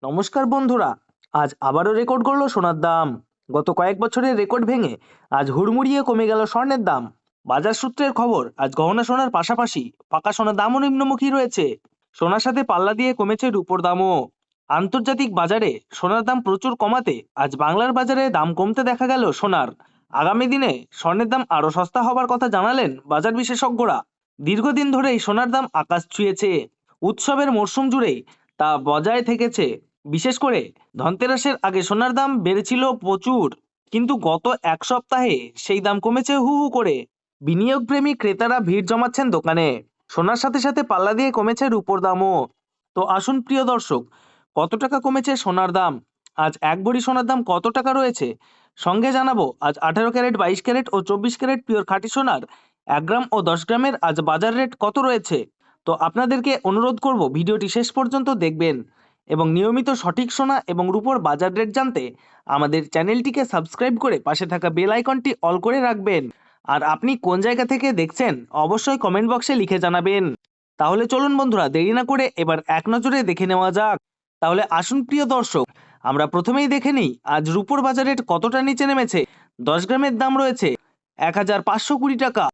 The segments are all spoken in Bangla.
নমস্কার বন্ধুরা। আজ আবারও রেকর্ড করলো সোনার দাম। গত কয়েক বছরের রেকর্ড ভেঙে আজ হুড়মুড়িয়ে কমে গেল স্বর্ণের দাম। বাজার সূত্রের খবর, আজ গহনা সোনার পাশাপাশি পাকা সোনার দামও নিম্নমুখী রয়েছে। সোনার সাথে পাল্লা দিয়ে কমেছে রূপোর দামও। আন্তর্জাতিক বাজারে সোনার দাম প্রচুর কমাতে আজ বাংলার বাজারে দাম কমতে দেখা গেল সোনার। আগামী দিনে স্বর্ণের দাম আরও সস্তা হবার কথা জানালেন বাজার বিশেষজ্ঞরা। দীর্ঘদিন ধরেই সোনার দাম আকাশ ছুঁয়েছে। উৎসবের মরশুম জুড়েই তা বজায় থেকেছে। বিশেষ করে ধনতেরাসের আগে সোনার দাম বেড়েছিল প্রচুর, কিন্তু গত এক সপ্তাহে সেই দাম কমেছে হু হু করে। বিনিয়োগপ্রেমী ক্রেতারা ভিড় জমাচ্ছেন দোকানে। সোনার সাথে সাথে পাল্লা দিয়ে কমেছে রূপোর দামও। তো আসুন প্রিয় দর্শক, কত টাকা কমেছে সোনার দাম, আজ এক ভরি সোনার দাম কত টাকা রয়েছে, সঙ্গে জানাবো আজ 18 ক্যারেট, 22 ক্যারেট ও 24 ক্যারেট পিওর খাঁটি সোনার 1 গ্রাম ও 10 গ্রামের আজ বাজার রেট কত রয়েছে। তো আপনাদেরকে অনুরোধ করব ভিডিওটি শেষ পর্যন্ত দেখবেন এবং নিয়মিত সঠিক সোনা এবং রূপোর বাজার রেট জানতে আমাদের চ্যানেলটিকে সাবস্ক্রাইব করে পাশে থাকা বেল আইকনটি অল করে রাখবেন। আর আপনি কোন জায়গা থেকে দেখছেন অবশ্যই কমেন্ট বক্সে লিখে জানাবেন। তাহলে চলুন বন্ধুরা, দেরি না করে এবার এক নজরে দেখে নেওয়া যাক। তাহলে আসুন প্রিয় দর্শক, আমরা প্রথমেই দেখে নিই আজ রূপোর বাজার রেট কতটা নিচে নেমেছে। 10 গ্রামের দাম রয়েছে 1520 টাকা,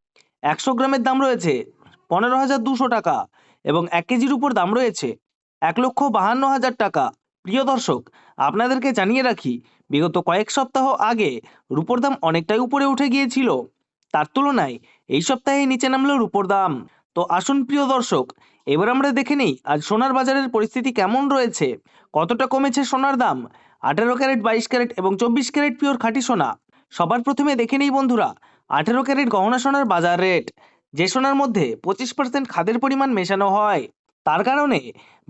100 গ্রামের দাম রয়েছে 15,200 টাকা এবং 1 কেজির উপর দাম রয়েছে 1,52,000 টাকা। প্রিয় দর্শক, আপনাদেরকে জানিয়ে রাখি, বিগত কয়েক সপ্তাহ আগে রূপোর দাম অনেকটাই উপরে উঠে গিয়েছিল। তার তুলনায় এই সপ্তাহে নিচে নামলো রূপোর দাম। তো আসুন প্রিয় দর্শক, এবার আমরা দেখে নিই আজ সোনার বাজারের পরিস্থিতি কেমন রয়েছে, কতটা কমেছে সোনার দাম। 18 ক্যারেট, 22 ক্যারেট এবং 24 ক্যারেট পিওর খাঁটি সোনা। সবার প্রথমে দেখে নিই বন্ধুরা 18 ক্যারেট গহনা সোনার বাজার রেট। যে সোনার মধ্যে 25% খাদের পরিমাণ মেশানো হয়, তার কারণে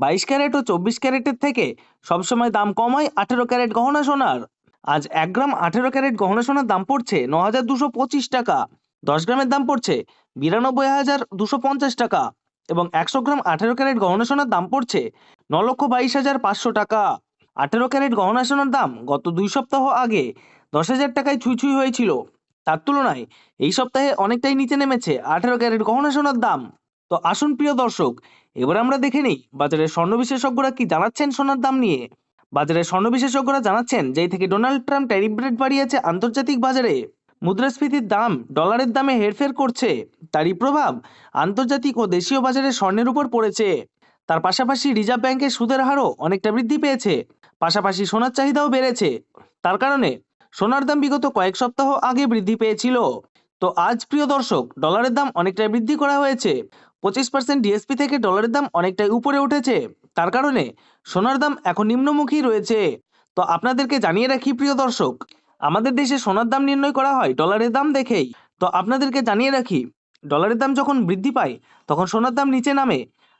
22 ক্যারেট ও 24 ক্যারেটের থেকে সবসময় দাম কম হয় 18 ক্যারেট গহনা সোনার। আজ 1 গ্রাম 18 ক্যারেট গহনা সোনার দাম পড়ছে 9,225 টাকা। 10 গ্রামের দাম পড়ছে 92,250 টাকা এবং 100 গ্রাম 18 ক্যারেট গহনা সোনার দাম পড়ছে 9,22,500 টাকা। 18 ক্যারেট গহনা সোনার দাম গত 2 সপ্তাহ আগে 10,000 টাকায় ছুঁই ছুঁই হয়েছিল। তার তুলনায় এই সপ্তাহে অনেকটাই নিচে নেমেছে 18 ক্যারেট গহনা সোনার দাম। তো আসুন প্রিয় দর্শক, এবার আমরা দেখে নিই বাজারের স্বর্ণ বিশেষজ্ঞরা কি জানাচ্ছেন সোনার দাম নিয়ে। বাজারের স্বর্ণ বিশেষজ্ঞরা জানাচ্ছেন, যেই থেকে ডোনাল্ড ট্রাম্প ট্যারিফ রেট বাড়িয়েছে, আন্তর্জাতিক বাজারে মুদ্রাস্ফীতির দাম ডলারের দামে হেরফের করছে। তারই প্রভাব আন্তর্জাতিক ও দেশীয় বাজারে স্বর্ণের উপর পড়েছে। তার পাশাপাশি রিজার্ভ ব্যাংকের সুদের হারও অনেকটা বৃদ্ধি পেয়েছে। পাশাপাশি সোনার চাহিদাও বেড়েছে। তার কারণে সোনার দাম বিগত কয়েক সপ্তাহ আগে বৃদ্ধি পেয়েছিল। তো আজ প্রিয় দর্শক, ডলারের দাম অনেকটাই বৃদ্ধি করা হয়েছে। 25% ডিএসপি থেকে ডলারের দাম অনেকটাই উপরে উঠেছে। তার কারণে সোনার দাম এখন নিম্নমুখী রয়েছে। তো আপনাদেরকে জানিয়ে রাখি প্রিয় দর্শক, আমাদের দেশে সোনার দাম নির্ণয় করা হয় ডলারের দাম দেখেই। তো আপনাদেরকে জানিয়ে রাখি, ডলারের দাম যখন বৃদ্ধি পায় তখন সোনার দাম নিচে নামে,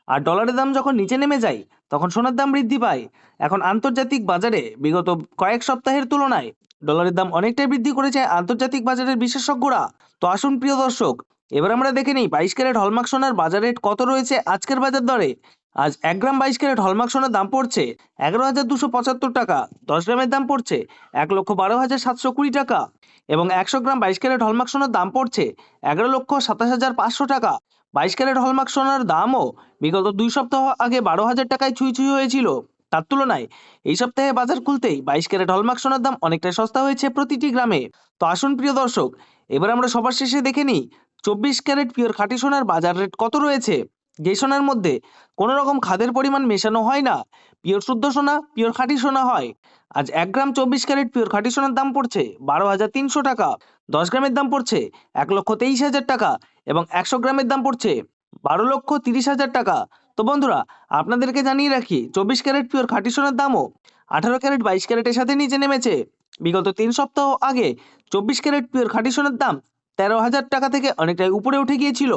আর ডলারের দাম যখন নিচে নেমে যায় তখন সোনার দাম বৃদ্ধি পায়। এখন আন্তর্জাতিক বাজারে বিগত কয়েক সপ্তাহের তুলনায় ডলারের দাম অনেকটাই বৃদ্ধি করেছে আন্তর্জাতিক বাজারের বিশেষজ্ঞরা। তো আসুন প্রিয় দর্শক, এবার আমরা দেখে নিই 22 ক্যারেট হলমার্ক সোনার বাজার রেট কত রয়েছে আজকের বাজার দরে। আজ 1 গ্রাম 22 ক্যারেট হলমার্ক সোনার দাম পড়ছে 11,275 টাকা। 10 গ্রামের দাম পড়ছে 1,12,720 টাকা এবং 100 গ্রাম 22 ক্যারেট হলমার্ক সোনার দাম পড়ছে 11,27,500 টাকা। 22 ক্যারেট হলমার্ক সোনার দামও বিগত 2 সপ্তাহ আগে 12,000 টাকায় ছুঁই ছুঁই হয়েছিল। তার তুলনায় এই সপ্তাহে বাজার খুলতেই 22 ক্যারেট হলমার্ক সোনার দাম অনেকটাই সস্তা হয়েছে প্রতিটি গ্রামে। তো আসুন প্রিয় দর্শক, এবার আমরা সবার শেষে দেখে নিই 24 ক্যারেট পিওর খাঁটি সোনার বাজার রেট কত রয়েছে। যে সোনার মধ্যে কোনো রকম খাদের পরিমাণ মেশানো হয় না, পিওর শুদ্ধ সোনা, পিওর খাঁটি সোনা হয়। আজ 1 গ্রাম 24 ক্যারেট পিওর খাঁটি সোনার দাম পড়ছে 12,300 টাকা। 10 গ্রামের দাম পড়ছে 1,23,000 টাকা এবং 100 গ্রামের দাম পড়ছে 12,30,000 টাকা। তো বন্ধুরা, আপনাদেরকে জানিয়ে রাখি 24 ক্যারেট পিওর খাঁটি সোনার দামও 18 ক্যারেট 22 ক্যারেটের সাথে নিচে নেমেছে। বিগত 3 সপ্তাহ আগে 24 ক্যারেট পিওর খাঁটি সোনার দাম 13,000 টাকা থেকে অনেকটাই উপরে উঠে গিয়েছিল।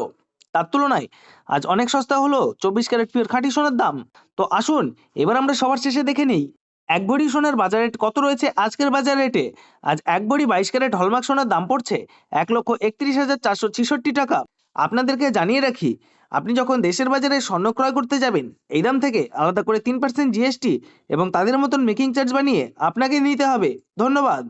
তার তুলনায় আজ অনেক সস্তা হলো 24 ক্যারেট পিওর খাঁটি সোনার দাম। তো আসুন এবার আমরা সবার শেষে দেখে নিই এক ভরি সোনার বাজার রেট কত রয়েছে আজকের বাজার রেটে। আজ এক ভরি 22 ক্যারেট হলমার্ক সোনার দাম পড়ছে 1,31,466 টাকা। আপনাদেরকে জানিয়ে রাখি, আপনি যখন দেশের বাজারে স্বর্ণ ক্রয় করতে যাবেন, এই দাম থেকে আলাদা করে 3% জিএসটি এবং তাদের মতন মেকিং চার্জ বানিয়ে আপনাকে নিতে হবে। ধন্যবাদ।